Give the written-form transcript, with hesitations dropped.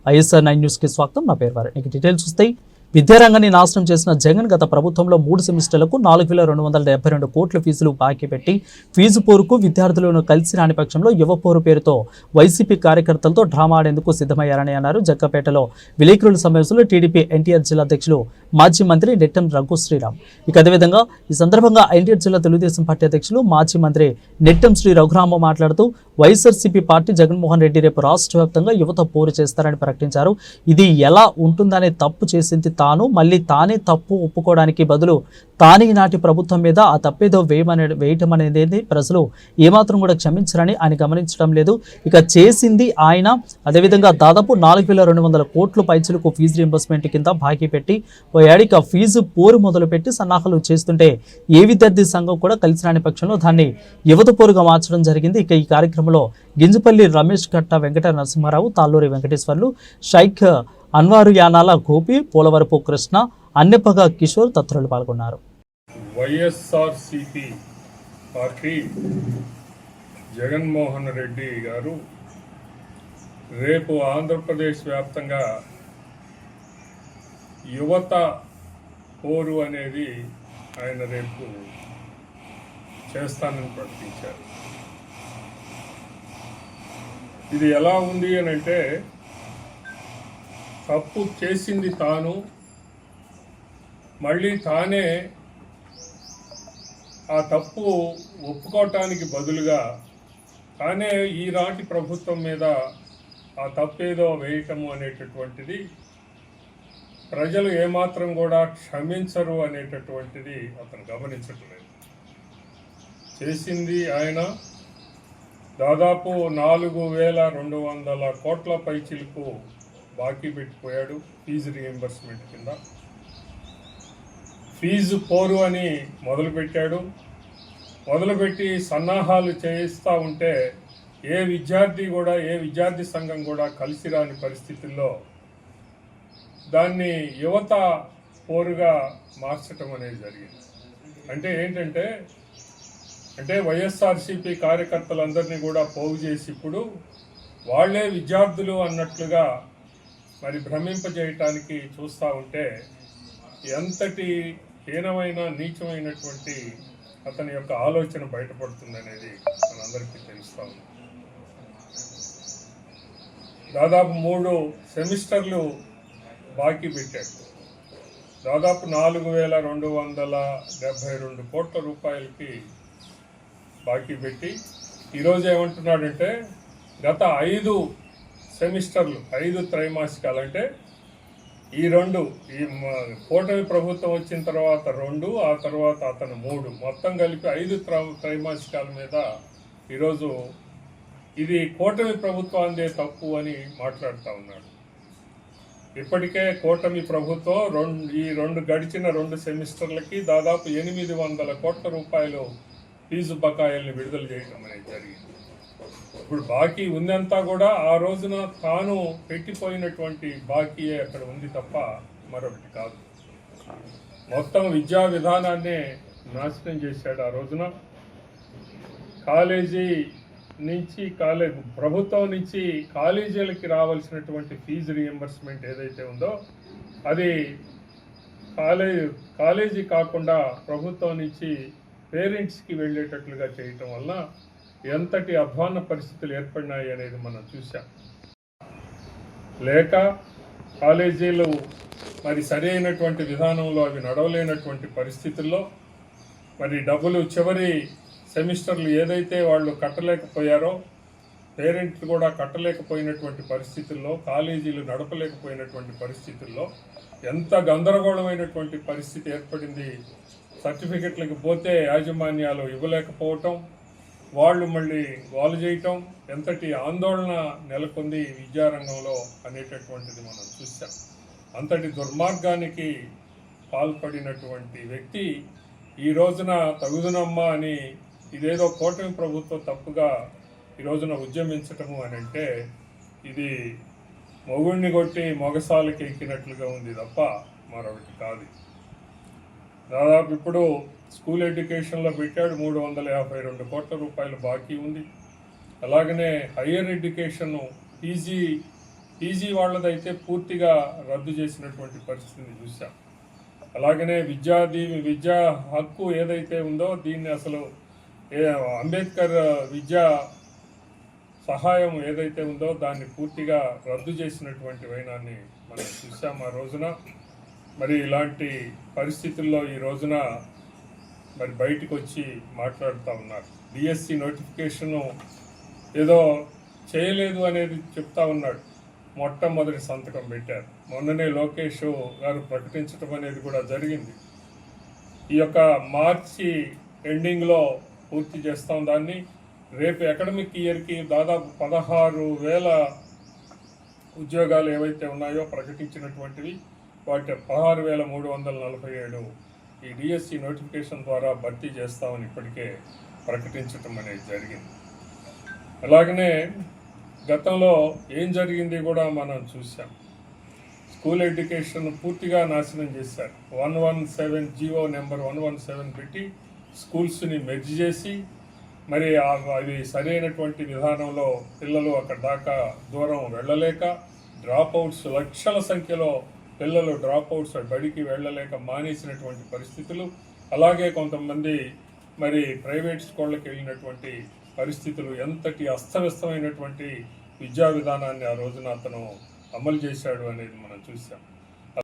ISR 9 news కి స్వాగతం. నా పేరు వారు. నీకు డీటెయిల్స్ వస్తాయి. విద్యారంగాన్ని నాశనం చేసిన జగన్ గత ప్రభుత్వంలో 3 సెమిస్టర్లకు 4,272 కోట్ల ఫీజులు బాకీ పెట్టి ఫీజు పోరుకు విద్యార్థులను కలిసి రాని పక్షంలో యువ పోరు పేరుతో వైసీపీ కార్యకర్తలతో డ్రామా ఆడేందుకు సిద్ధమయ్యారని అన్నారు. జగ్గపేటలో విలేకరుల సమావేశంలో టీడీపీ ఎన్టీఆర్ జిల్లా అధ్యక్షులు మాజీ మంత్రి నెట్టెం రఘు శ్రీరామ్. ఇక అదేవిధంగా ఈ సందర్భంగా ఎన్టీఆర్ జిల్లా తెలుగుదేశం పార్టీ అధ్యక్షులు మాజీ మంత్రి నెట్టెం శ్రీ రఘురామ మాట్లాడుతూ వైఎస్ఆర్సీపీ పార్టీ జగన్మోహన్ రెడ్డి రేపు రాష్ట్ర వ్యాప్తంగా యువత పోరు చేస్తారని ప్రకటించారు. ఇది ఎలా ఉంటుందనే తప్పు చేసింది తాను, మళ్ళీ తానే తప్పు ఒప్పుకోవడానికి బదులు తానే నాటి ప్రభుత్వం మీద ఆ తప్పేదో వేయటం అనేది ప్రజలు ఏమాత్రం కూడా క్షమించరని ఆయన గమనించడం లేదు. ఇక చేసింది ఆయన. అదేవిధంగా దాదాపు 4,200 కోట్ల పైచులకు ఫీజు రింబర్స్మెంట్ కింద బాకీ పెట్టి ఓ ఏడిక ఫీజు పోరు మొదలుపెట్టి సన్నాహాలు చేస్తుంటే ఏ విద్యార్థి సంఘం కూడా కలిసి రాని పక్షంలో దాన్ని యువత పోరుగా మార్చడం జరిగింది. ఇక ఈ కార్యక్రమంలో గింజపల్లి రమేష్ కట్ట వెంకట నరసింహారావు, తాళ్ళూరి వెంకటేశ్వర్లు, షైక్ అన్వారు, యానాల గోపి, పోలవరపు కృష్ణ, అన్నెప్పగా కిషోర్ తదితరులు పాల్గొన్నారు. వైఎస్ఆర్సీపీ పార్టీ జగన్మోహన్ రెడ్డి గారు రేపు ఆంధ్రప్రదేశ్ వ్యాప్తంగా యువత పోరు అనేది ఆయన రేపు చేస్తానని ప్రకటించారు. ఇది ఎలా ఉంది అని అంటే, తప్పు చేసింది తాను, మళ్ళీ తానే ఆ తప్పు ఒప్పుకోవటానికి బదులుగా తానే ఈనాటి ప్రభుత్వం మీద ఆ తప్పేదో వేయటము అనేటటువంటిది ప్రజలు ఏమాత్రం కూడా క్షమించరు అనేటటువంటిది అతను గమనించట్లేదు. చేసింది ఆయన దాదాపు 4,200 కోట్ల పైచిలకు బాకీ పెట్టిపోయాడు ఫీజు రీఎంబర్స్మెంట్ కింద. ఫీజు పోరు అని మొదలుపెట్టాడు. మొదలుపెట్టి సన్నాహాలు చేయిస్తూ ఉంటే ఏ విద్యార్థి సంఘం కూడా కలిసి రాని పరిస్థితుల్లో దాన్ని యువత పోరుగా మార్చటం అనేది జరిగింది. అంటే ఏంటంటే వైఎస్ఆర్సీపీ కార్యకర్తలందరినీ కూడా పోగు చేసి ఇప్పుడు వాళ్లే విద్యార్థులు అన్నట్లుగా మరి భ్రమింపజేయటానికి చూస్తూ ఉంటే ఎంతటి హీనమైన నీచమైనటువంటి అతని యొక్క ఆలోచన బయటపడుతుందనేది మనందరికీ తెలుస్తూ ఉంది. దాదాపు 3 సెమిస్టర్లు బాకీ పెట్టాడు. దాదాపు 4,272 కోట్ల రూపాయలకి బాకీ పెట్టి ఈరోజు ఏమంటున్నాడంటే, గత 5 సెమిస్టర్లు 5 త్రైమాసికాలు అంటే ఈ కూటమి ప్రభుత్వం వచ్చిన తర్వాత 2, ఆ తర్వాత అతను 3, మొత్తం కలిపి 5 త్రైమాసికాల మీద ఈరోజు ఇది కూటమి ప్రభుత్వాందే తప్పు అని మాట్లాడుతూ ఉన్నాడు. ఇప్పటికే కూటమి ప్రభుత్వం గడిచిన 2 సెమిస్టర్లకి దాదాపు 800 కోట్ల రూపాయలు ఫీజు బకాయిల్ని విడుదల చేయడం అనేది జరిగింది. ఇప్పుడు బాకీ ఉందంతా కూడా ఆ రోజున తాను పెట్టిపోయినటువంటి బాకీయే అక్కడ ఉంది తప్ప మరొకటి కాదు. మొత్తం విద్యా విధానాన్నే నాశనం చేశాడు. ఆ రోజున ప్రభుత్వం నుంచి కాలేజీలకి రావాల్సినటువంటి ఫీజు రీఎంబర్స్మెంట్ ఏదైతే ఉందో అది కాలేజీ కాకుండా ప్రభుత్వం నుంచి పేరెంట్స్కి వెళ్ళేటట్లుగా చేయటం వల్ల ఎంతటి అధ్వాన్న పరిస్థితులు ఏర్పడినాయి అనేది మనం చూసాం. లేక కాలేజీలు మరి సరైనటువంటి విధానంలో అవి నడవలేనటువంటి పరిస్థితుల్లో మరి డబ్బులు చివరి సెమిస్టర్లు ఏదైతే వాళ్ళు కట్టలేకపోయారో, పేరెంట్లు కూడా కట్టలేకపోయినటువంటి పరిస్థితుల్లో, కాలేజీలు నడపలేకపోయినటువంటి పరిస్థితుల్లో ఎంత గందరగోళమైనటువంటి పరిస్థితి ఏర్పడింది. సర్టిఫికెట్లకు పోతే యాజమాన్యాలు ఇవ్వలేకపోవటం, వాళ్ళు మళ్ళీ గోలు చేయటం, ఎంతటి ఆందోళన నెలకొంది విద్యారంగంలో అనేటటువంటిది మనం చూసాం. అంతటి దుర్మార్గానికి పాల్పడినటువంటి వ్యక్తి ఈ రోజున తగుదునమ్మా అని ఇదేదో కూటమి ప్రభుత్వం తప్పుగా ఈ రోజున ఉద్యమించటము అని అంటే ఇది మొగుడిని కొట్టి మొగసాలకి ఎక్కినట్లుగా ఉంది తప్ప మరొకటి కాదు. దాదాపు ఇప్పుడు స్కూల్ ఎడ్యుకేషన్లో పెట్టాడు 352 కోట్ల రూపాయలు బాకీ ఉంది. అలాగనే హయ్యర్ ఎడ్యుకేషన్ పీజీ పీజీ వాళ్ళదైతే పూర్తిగా రద్దు చేసినటువంటి పరిస్థితిని చూసాం. అలాగనే విద్యా హక్కు ఏదైతే ఉందో దీన్ని అసలు అంబేద్కర్ విద్యా సహాయం ఏదైతే ఉందో దాన్ని పూర్తిగా రద్దు చేసినటువంటి వైనాన్ని మనం చూసాం ఆ రోజున. మరి ఇలాంటి పరిస్థితుల్లో ఈ రోజున మరి బయటకు వచ్చి మాట్లాడుతూ ఉన్నారు. డిఎస్సి నోటిఫికేషను ఏదో చేయలేదు అనేది చెప్తా ఉన్నాడు. మొట్టమొదటి సంతకం పెట్టారు. మొన్ననే లోకేష్ గారు ప్రకటించడం అనేది కూడా జరిగింది. ఈ యొక్క మార్చి ఎండింగ్లో పూర్తి చేస్తాం దాన్ని. రేపు అకాడమిక్ ఇయర్కి దాదాపు 16,000 ఉద్యోగాలు ఏవైతే ఉన్నాయో ప్రకటించినటువంటివి వాటి 16,347 ఈ డిఎస్సి నోటిఫికేషన్ ద్వారా భర్తీ చేస్తామని ఇప్పటికే ప్రకటించడం అనేది జరిగింది. అలాగనే గతంలో ఏం జరిగింది కూడా మనం చూసాం. స్కూల్ ఎడ్యుకేషన్ పూర్తిగా నాశనం చేశారు. 117 జీవో నెంబర్ 117 పెట్టి స్కూల్స్ని మెర్జ్ చేసి మరి అవి సరైనటువంటి విధానంలో పిల్లలు అక్కడ దాకా దూరం వెళ్ళలేక డ్రాప్అవుట్స్ లక్షల సంఖ్యలో పిల్లలు డ్రాప్అవుట్స్ బడికి వెళ్ళలేక మానేసినటువంటి పరిస్థితులు. అలాగే కొంతమంది మరి ప్రైవేట్ స్కూళ్ళకి వెళ్ళినటువంటి పరిస్థితులు. ఎంతటి అస్తవ్యస్తమైనటువంటి విద్యా విధానాన్ని ఆ రోజున అతను అమలు చేశాడు అనేది మనం చూసాం.